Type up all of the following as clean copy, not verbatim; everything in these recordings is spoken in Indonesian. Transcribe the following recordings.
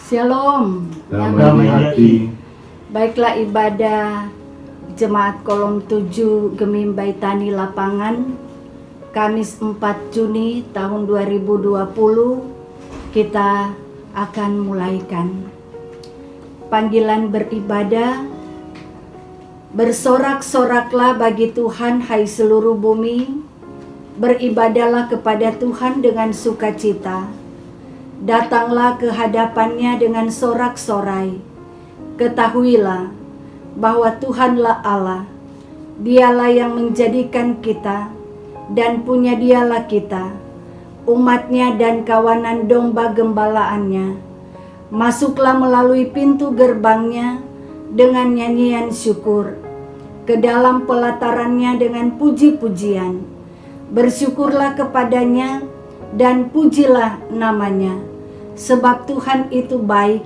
Shalom, Damai hati. baiklah ibadah Jemaat Kolom 7 Gemim Baitani Lapangan Kamis 4 Juni tahun 2020 kita akan mulaikan panggilan beribadah. Bersorak-soraklah bagi Tuhan hai seluruh bumi, beribadahlah kepada Tuhan dengan sukacita. Datanglah ke hadapannya dengan sorak-sorai. Ketahuilah bahwa Tuhanlah Allah. Dialah yang menjadikan kita dan punya dialah kita, umatnya dan kawanan domba gembalaannya. Masuklah melalui pintu gerbangnya dengan nyanyian syukur, ke dalam pelatarannya dengan puji-pujian. Bersyukurlah kepadanya dan pujilah namanya, sebab Tuhan itu baik,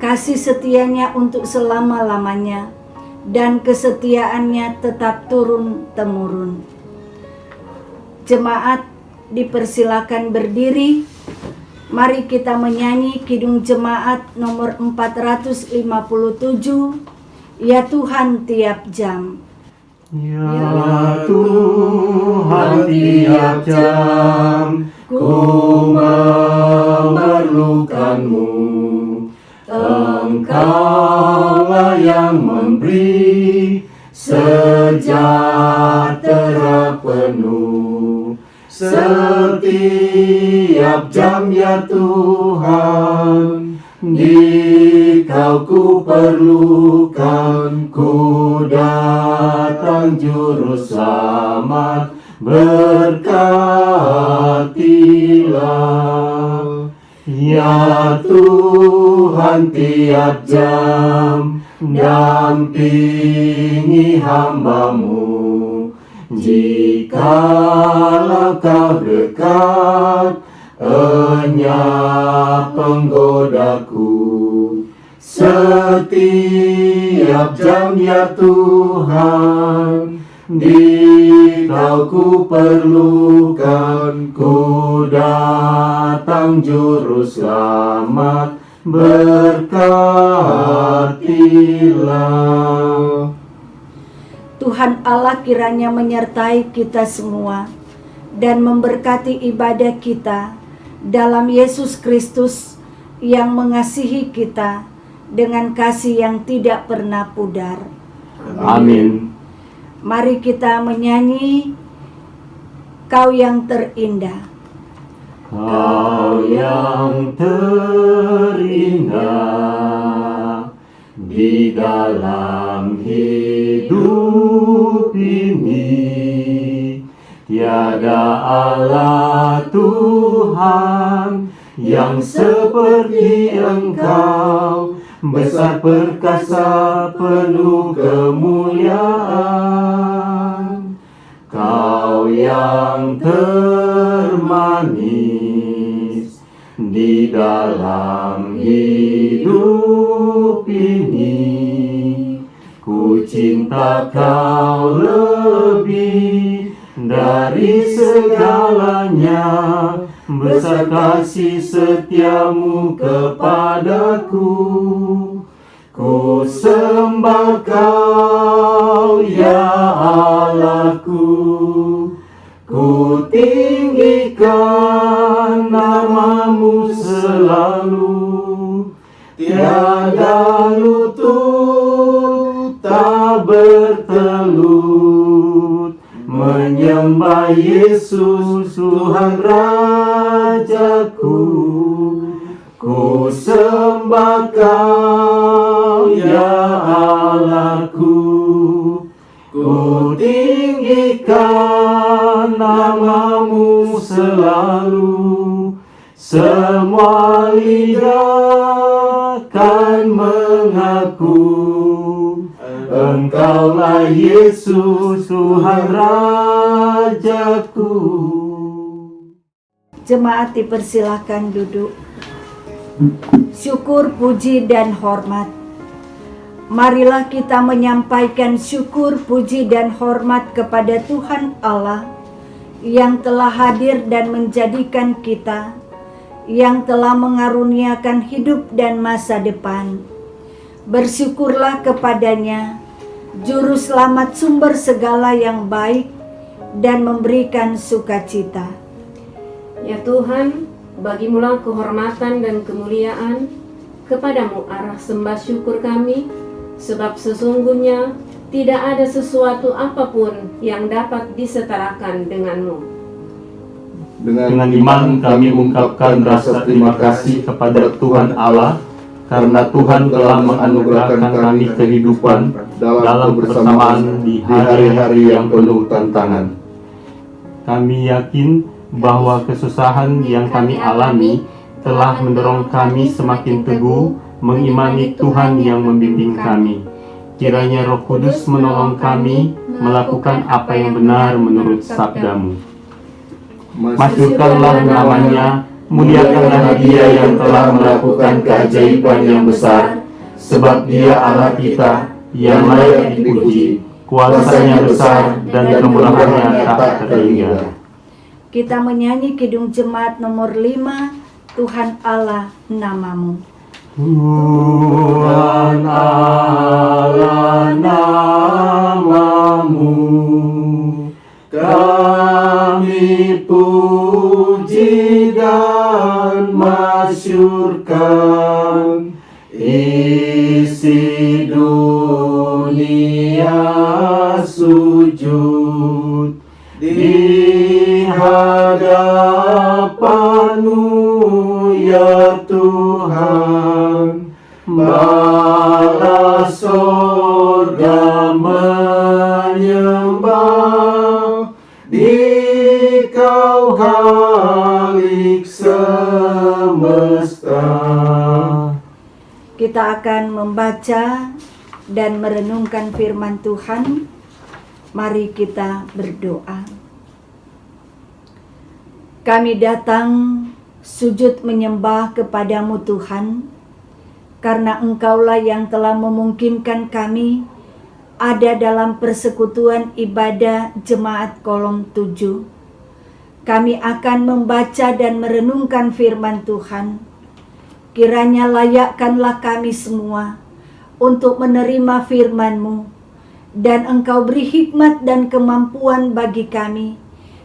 kasih setianya untuk selama-lamanya, dan kesetiaannya tetap turun-temurun. Jemaat dipersilakan berdiri. Mari kita menyanyi Kidung Jemaat nomor 457, Ya Tuhan tiap jam. Ya Tuhan tiap jam ku memerlukanmu. Engkaulah yang memberi sejahtera penuh. Setiap jam ya Tuhan, Dikau ku perlukan, ku datang juru selamat, berkatilah. Ya Tuhan tiap jam, dampingi hamba-Mu. Jikalau Kau dekat, enyah penggodaku. Setiap jam ya Tuhan, Dikau ku perlukan, ku datang juru selamat, berkatilah. Tuhan Allah kiranya menyertai kita semua dan memberkati ibadah kita dalam Yesus Kristus yang mengasihi kita dengan kasih yang tidak pernah pudar. Amin. Mari kita menyanyi Kau yang terindah. Kau yang terindah di dalam hidup ini, tiada Allah Tuhan yang seperti Engkau, besar perkasa penuh kemuliaan. Kau yang termanis di dalam hidup ini, ku cinta Kau lebih dari segalanya, besar kasih setiamu kepadaku. Ku sembah Kau ya Allahku, ku tinggikan nama-Mu selalu. Tiada lutut tak bertelut menyembah Yesus Tuhan Rajaku. Ku sembah Kau ya Allahku, ku tinggikan nama-Mu selalu. Semua lidah kan mengaku, Engkaulah Yesus Tuhan Rajaku. Jemaat dipersilakan duduk. Syukur, puji, dan hormat. Marilah kita menyampaikan syukur, puji, dan hormat kepada Tuhan Allah yang telah hadir dan menjadikan kita yang telah mengaruniakan hidup dan masa depan. Bersyukurlah kepadanya, Juru Selamat sumber segala yang baik dan memberikan sukacita. Ya Tuhan, bagimulah kehormatan dan kemuliaan, kepadamu arah sembah syukur kami, sebab sesungguhnya tidak ada sesuatu apapun yang dapat disetarakan denganmu. Dengan iman kami ungkapkan rasa terima kasih kepada Tuhan Allah, karena Tuhan telah menganugerahkan kami kehidupan dalam kebersamaan di hari-hari yang penuh tantangan. Kami yakin bahwa kesusahan yang kami alami telah mendorong kami semakin teguh mengimani Tuhan yang membimbing kami. Kiranya Roh Kudus menolong kami melakukan apa yang benar menurut sabdamu. Masyurkanlah namanya, muliakanlah Dia yang telah melakukan keajaiban yang besar, sebab Dia Allah kita yang layak dipuji, kuasanya besar dan kemurahannya tak terhingga. Kita menyanyi Kidung Jemaat nomor 5, Tuhan Allah namamu. Tuhan Allah namamu, kami puji dan masyurkan, isi dunia sujud di hadapan-Mu ya Tuhan. Bala sorga menyembah, Dikau Khalik semesta. Kita akan membaca dan merenungkan firman Tuhan. Mari kita berdoa. Kami datang sujud menyembah kepadamu Tuhan, karena Engkaulah yang telah memungkinkan kami ada dalam persekutuan ibadah Jemaat Kolom 7. Kami akan membaca dan merenungkan firman Tuhan. Kiranya layakkanlah kami semua untuk menerima firman-Mu, dan Engkau beri hikmat dan kemampuan bagi kami,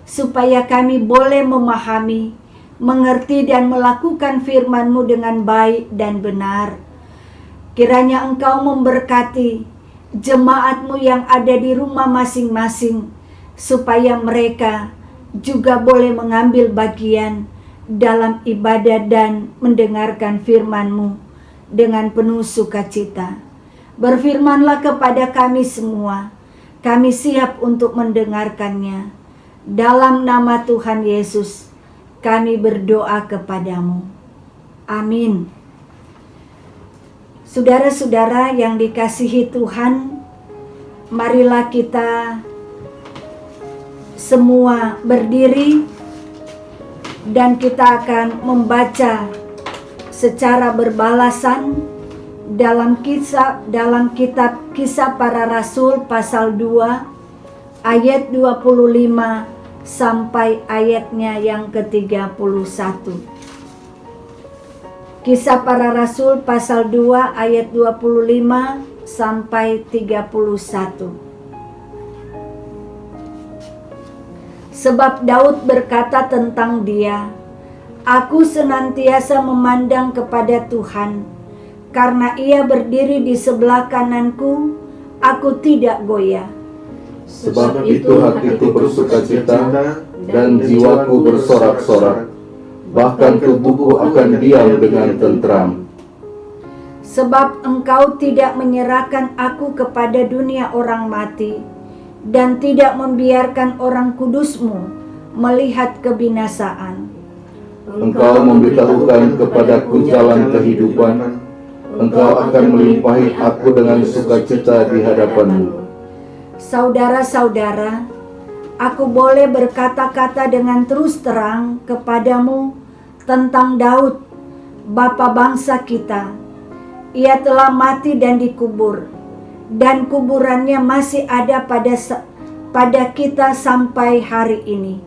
supaya kami boleh memahami, mengerti dan melakukan firman-Mu dengan baik dan benar. Kiranya Engkau memberkati jemaat-Mu yang ada di rumah masing-masing, supaya mereka juga boleh mengambil bagian dalam ibadah dan mendengarkan firman-Mu dengan penuh sukacita. Berfirmanlah kepada kami semua, kami siap untuk mendengarkannya. Dalam nama Tuhan Yesus, kami berdoa kepadamu. Amin. Saudara-saudara yang dikasihi Tuhan, marilah kita semua berdiri dan kita akan membaca secara berbalasan dalam kitab Kisah Para Rasul pasal 2 ayat 25 sampai ayatnya yang ke-31. Kisah Para Rasul pasal 2 ayat 25 sampai 31. Sebab Daud berkata tentang dia, "Aku senantiasa memandang kepada Tuhan, karena Ia berdiri di sebelah kananku, aku tidak goyah." Sebab itu hatiku bersukacita dan jiwaku bersorak-sorak, bahkan tubuhku akan diam dengan tentram. Sebab Engkau tidak menyerahkan aku kepada dunia orang mati, dan tidak membiarkan orang kudus-Mu melihat kebinasaan. Engkau memberitahukan kepadaku jalan kehidupan, Engkau akan melimpahi aku dengan sukacita di hadapan-Mu. Saudara-saudara, aku boleh berkata-kata dengan terus terang kepadamu tentang Daud, bapa bangsa kita. Ia telah mati dan dikubur, dan kuburannya masih ada pada kita sampai hari ini.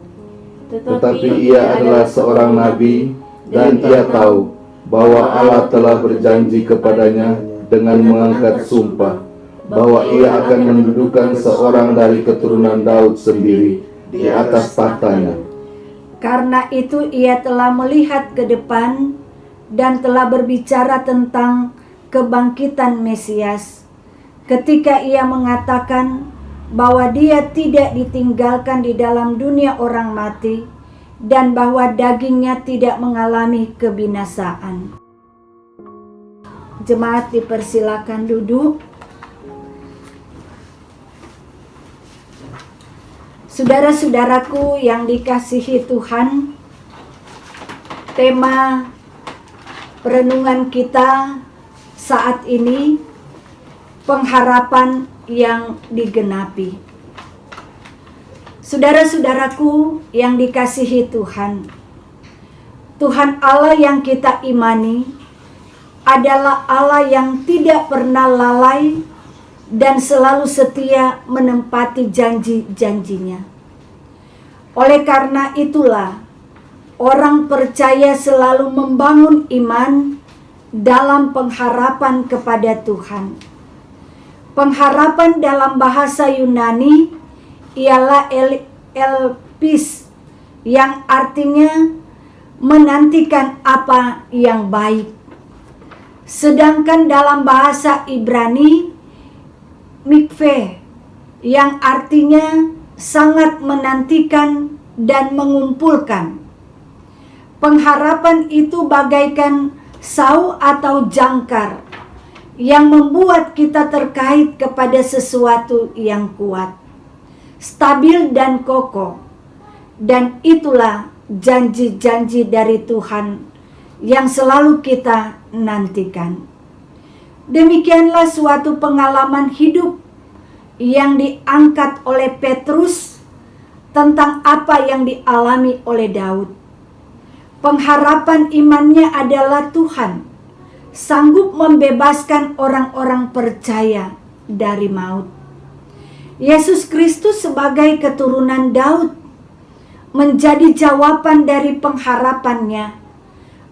Tetapi ia adalah seorang nabi Dan ia tahu bahwa Allah telah berjanji kepadanya dengan mengangkat sumpah bahwa ia akan mendudukan seorang dari keturunan Daud sendiri di atas tahtanya. Karena itu ia telah melihat ke depan dan telah berbicara tentang kebangkitan Mesias, ketika ia mengatakan bahwa dia tidak ditinggalkan di dalam dunia orang mati dan bahwa dagingnya tidak mengalami kebinasaan. Jemaat dipersilakan duduk. Saudara-saudaraku yang dikasihi Tuhan, tema perenungan kita saat ini pengharapan yang digenapi. Saudara-saudaraku yang dikasihi Tuhan, Tuhan Allah yang kita imani adalah Allah yang tidak pernah lalai dan selalu setia menempati janji-janjinya. Oleh karena itulah, orang percaya selalu membangun iman dalam pengharapan kepada Tuhan. Pengharapan dalam bahasa Yunani ialah elpis, yang artinya menantikan apa yang baik. Sedangkan dalam bahasa Ibrani, mikve, yang artinya sangat menantikan dan mengumpulkan. Pengharapan itu bagaikan sau atau jangkar yang membuat kita terkait kepada sesuatu yang kuat, stabil dan kokoh. Dan itulah janji-janji dari Tuhan yang selalu kita nantikan. Demikianlah suatu pengalaman hidup yang diangkat oleh Petrus tentang apa yang dialami oleh Daud. Pengharapan imannya adalah Tuhan sanggup membebaskan orang-orang percaya dari maut. Yesus Kristus sebagai keturunan Daud menjadi jawaban dari pengharapannya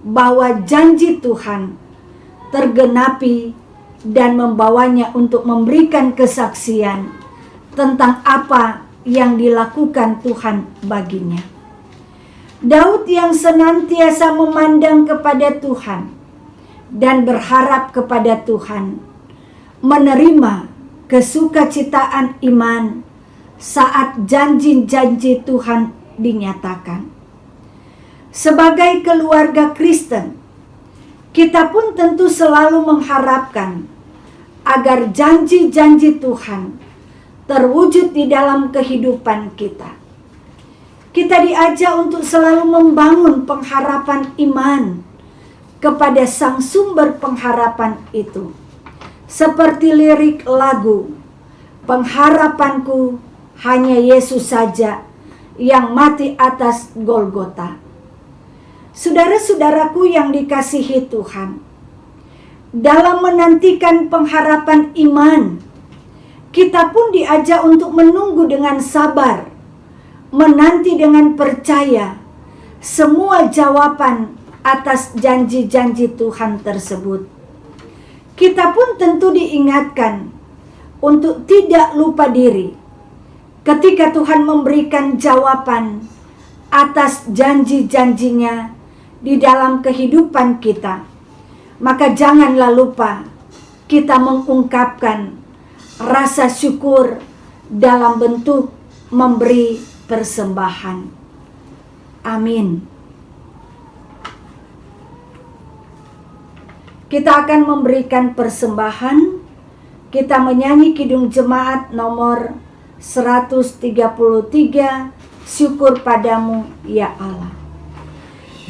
bahwa janji Tuhan tergenapi dan membawanya untuk memberikan kesaksian tentang apa yang dilakukan Tuhan baginya. Daud yang senantiasa memandang kepada Tuhan dan berharap kepada Tuhan, menerima kesukacitaan iman saat janji-janji Tuhan dinyatakan. Sebagai keluarga Kristen, kita pun tentu selalu mengharapkan agar janji-janji Tuhan terwujud di dalam kehidupan kita. Kita diajak untuk selalu membangun pengharapan iman kepada sang sumber pengharapan itu. Seperti lirik lagu, pengharapanku hanya Yesus saja yang mati atas Golgota. Saudara-saudaraku yang dikasihi Tuhan, dalam menantikan pengharapan iman, kita pun diajak untuk menunggu dengan sabar, menanti dengan percaya semua jawaban atas janji-janji Tuhan tersebut. Kita pun tentu diingatkan untuk tidak lupa diri ketika Tuhan memberikan jawaban atas janji-janjinya di dalam kehidupan kita. Maka janganlah lupa kita mengungkapkan rasa syukur dalam bentuk memberi persembahan. Amin. Kita akan memberikan persembahan. Kita menyanyi Kidung Jemaat nomor 133, Syukur Padamu ya Allah.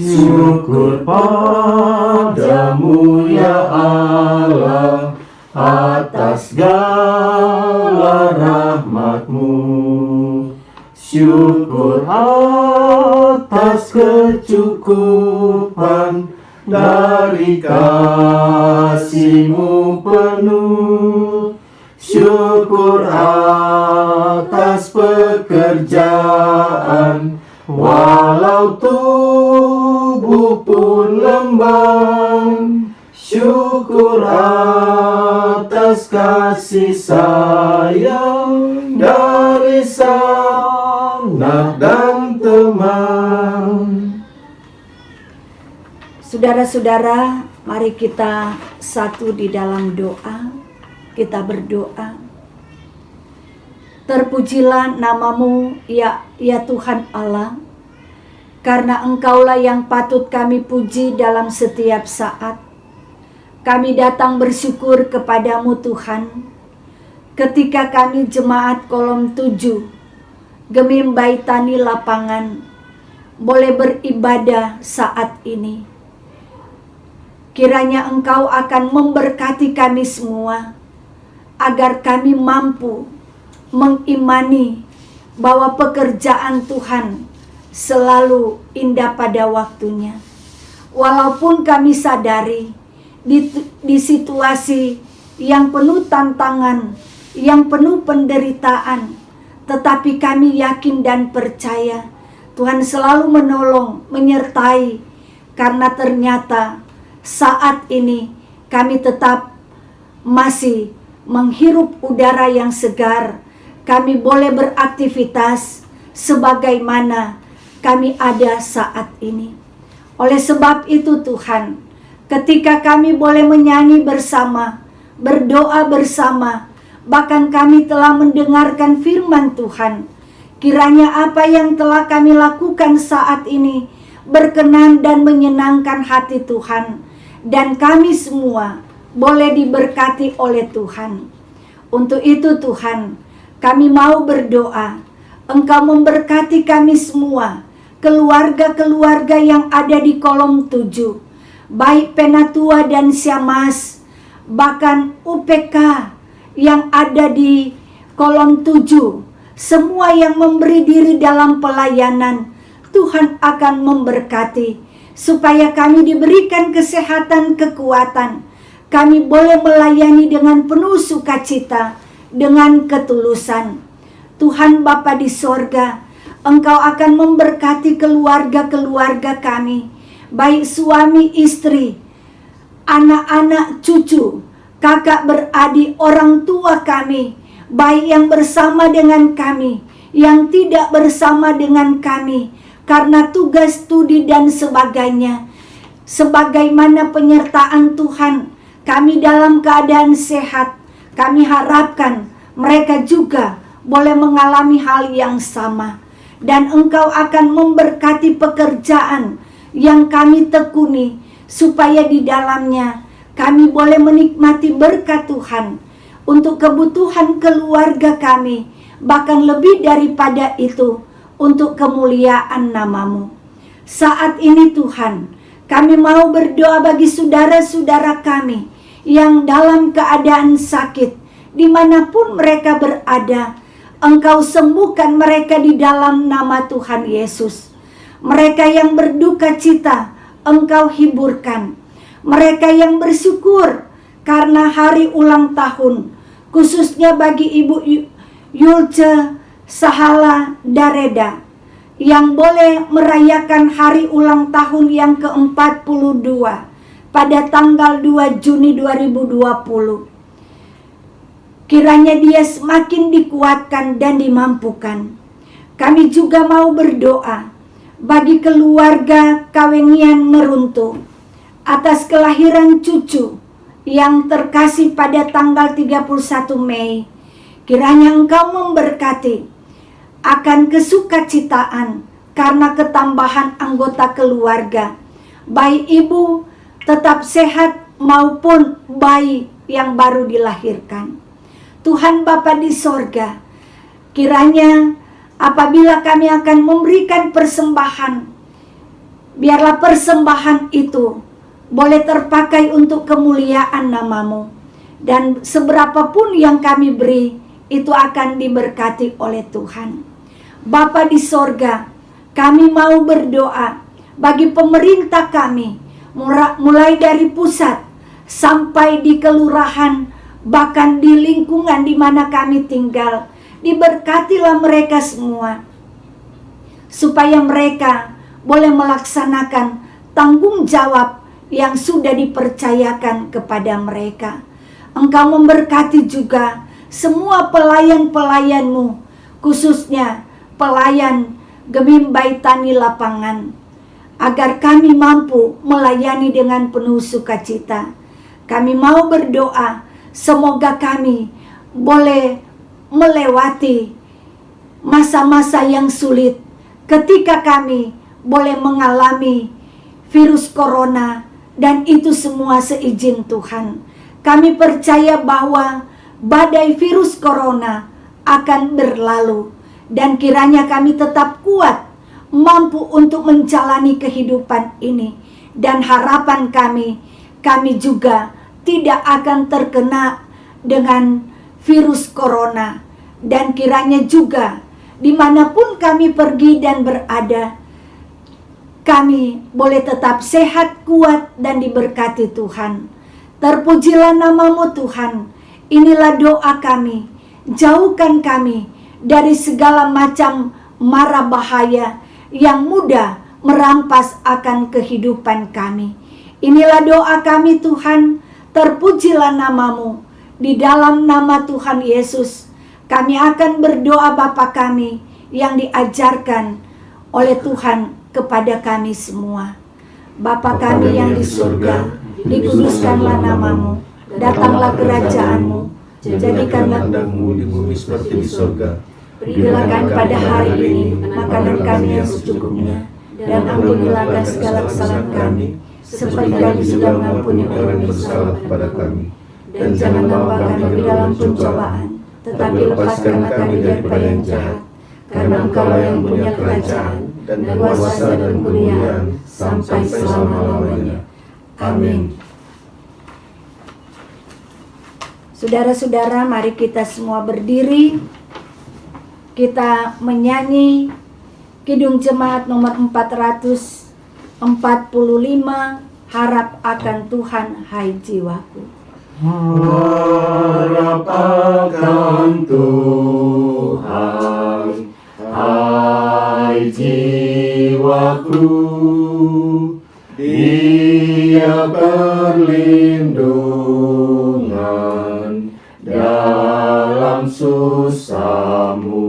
Syukur padamu ya Allah atas segala rahmat-Mu. Syukur atas kecukupan dari kasih-Mu penuh. Syukur atas pekerjaan walau tubuh pun pun lembang, syukur atas kasih sayang dari sanak dan teman. Saudara-saudara, mari kita satu di dalam doa. Kita berdoa. Terpujilah namamu ya Tuhan Allah, karena Engkaulah yang patut kami puji dalam setiap saat. Kami datang bersyukur kepadamu Tuhan, ketika kami jemaat Kolom 7, Gemim Baitani Lapangan, boleh beribadah saat ini. Kiranya Engkau akan memberkati kami semua, agar kami mampu mengimani bahwa pekerjaan Tuhan selalu indah pada waktunya. Walaupun kami sadari di situasi yang penuh tantangan, yang penuh penderitaan, tetapi kami yakin dan percaya Tuhan selalu menolong, menyertai, karena ternyata saat ini kami tetap masih menghirup udara yang segar. Kami boleh beraktivitas sebagaimana kami ada saat ini. Oleh sebab itu Tuhan, ketika kami boleh menyanyi bersama, berdoa bersama, bahkan kami telah mendengarkan firman Tuhan, kiranya apa yang telah kami lakukan saat ini berkenan dan menyenangkan hati Tuhan, dan kami semua boleh diberkati oleh Tuhan. Untuk itu Tuhan, kami mau berdoa, Engkau memberkati kami semua, keluarga-keluarga yang ada di Kolom 7, baik Penatua dan Siamas, bahkan UPK yang ada di Kolom 7, semua yang memberi diri dalam pelayanan, Tuhan akan memberkati, supaya kami diberikan kesehatan, kekuatan, kami boleh melayani dengan penuh sukacita, dengan ketulusan. Tuhan Bapa di sorga, Engkau akan memberkati keluarga-keluarga kami, baik suami istri, anak-anak cucu, kakak beradik, orang tua kami, baik yang bersama dengan kami, yang tidak bersama dengan kami, karena tugas studi dan sebagainya. Sebagaimana penyertaan Tuhan, kami dalam keadaan sehat, kami harapkan mereka juga boleh mengalami hal yang sama. Dan Engkau akan memberkati pekerjaan yang kami tekuni, supaya di dalamnya kami boleh menikmati berkat Tuhan untuk kebutuhan keluarga kami, bahkan lebih daripada itu untuk kemuliaan namamu. Saat ini Tuhan, kami mau berdoa bagi saudara-saudara kami yang dalam keadaan sakit, dimanapun mereka berada. Engkau sembuhkan mereka di dalam nama Tuhan Yesus. Mereka yang berduka cita, Engkau hiburkan. Mereka yang bersyukur karena hari ulang tahun, khususnya bagi Ibu Yulce Sahala Dareda, yang boleh merayakan hari ulang tahun yang ke-42 pada tanggal 2 Juni 2020. Kiranya dia semakin dikuatkan dan dimampukan. Kami juga mau berdoa bagi keluarga Kawengian Meruntuh atas kelahiran cucu yang terkasih pada tanggal 31 Mei. Kiranya Engkau memberkati akan kesukacitaan karena ketambahan anggota keluarga, baik ibu tetap sehat maupun bayi yang baru dilahirkan. Tuhan Bapa di sorga, kiranya apabila kami akan memberikan persembahan, biarlah persembahan itu boleh terpakai untuk kemuliaan namamu. Dan seberapapun yang kami beri, itu akan diberkati oleh Tuhan. Bapa di sorga, kami mau berdoa bagi pemerintah kami, mulai dari pusat sampai di kelurahan, bahkan di lingkungan di mana kami tinggal. Diberkatilah mereka semua, supaya mereka boleh melaksanakan tanggung jawab yang sudah dipercayakan kepada mereka. Engkau memberkati juga semua pelayan-pelayan-Mu, khususnya pelayan Gemimbai Tani Lapangan, agar kami mampu melayani dengan penuh sukacita. Kami mau berdoa, semoga kami boleh melewati masa-masa yang sulit ketika kami boleh mengalami virus corona, dan itu semua seizin Tuhan. Kami percaya bahwa badai virus corona akan berlalu, dan kiranya kami tetap kuat, mampu untuk menjalani kehidupan ini. Dan harapan kami juga tidak akan terkena dengan virus corona. Dan kiranya juga dimanapun kami pergi dan berada, kami boleh tetap sehat, kuat, dan diberkati Tuhan. Terpujilah nama-Mu Tuhan. Inilah doa kami. Jauhkan kami dari segala macam mara bahaya yang mudah merampas akan kehidupan kami. Inilah doa kami Tuhan. Terpujilah nama-Mu. Di dalam nama Tuhan Yesus, kami akan berdoa Bapa kami yang diajarkan oleh Tuhan kepada kami semua. Bapa kami yang di surga, dikuduskanlah nama-Mu, datanglah kerajaan-Mu, jadikanlah kehendak-Mu di bumi seperti di surga. Berilah kami pada hari ini makanan kami yang secukupnya, dan ampunilah segala kesalahan kami, seperti kami sudah mengampuni orang yang bersalah kepada kami. Dan jangan bawa kami ke dalam pencobaan, tetapi lepaskanlah kami daripada yang jahat. Karena Engkau yang punya kerajaan, dan kuasa dan kemuliaan sampai selama-lamanya. Amin. Saudara-saudara, mari kita semua berdiri. Kita menyanyi Kidung Jemaat nomor 445, Harap akan Tuhan, hai jiwaku. Harap akan Tuhan, hai jiwaku. Dia perlindungan dalam susahmu.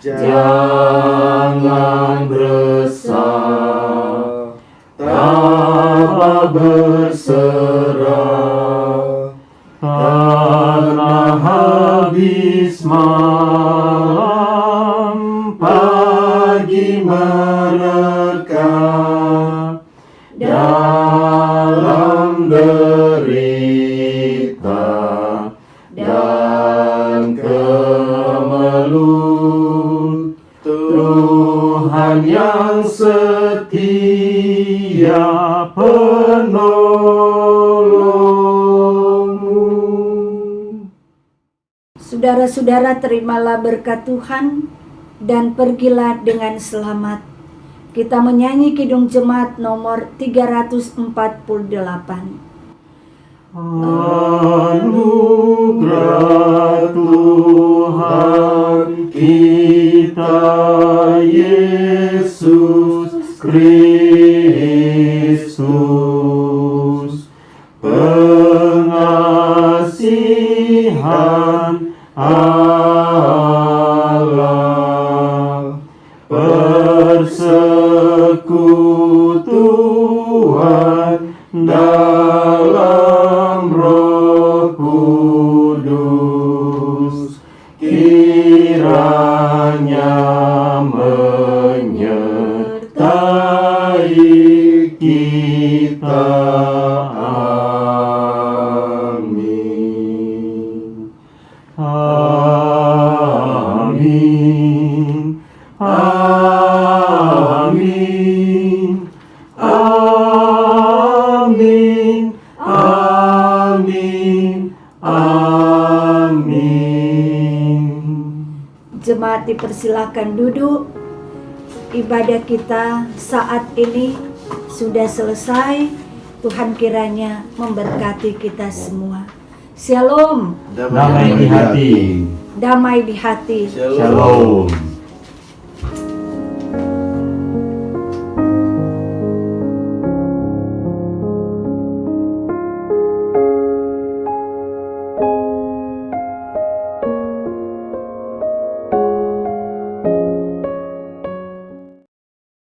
Jangan resah, tabah berserah, karena habis malam pagi mereka. Dalam derita dan kemelut, Tuhan yang setia penolongmu. Saudara-saudara, terimalah berkat Tuhan dan pergilah dengan selamat. Kita menyanyi Kidung Jemaat nomor 348. Anugerah Tuhan kita Yesus Kristus, pengasihan Allah, persekutuan dalam Roh Kudus, kiranya menyertai kita. Amin. Amin. Amin. Amin. Amin. Amin. Jemaat dipersilakan duduk. Ibadah kita saat ini sudah selesai. Tuhan kiranya memberkati kita semua. Shalom. Damai di hati. Damai di hati. Shalom.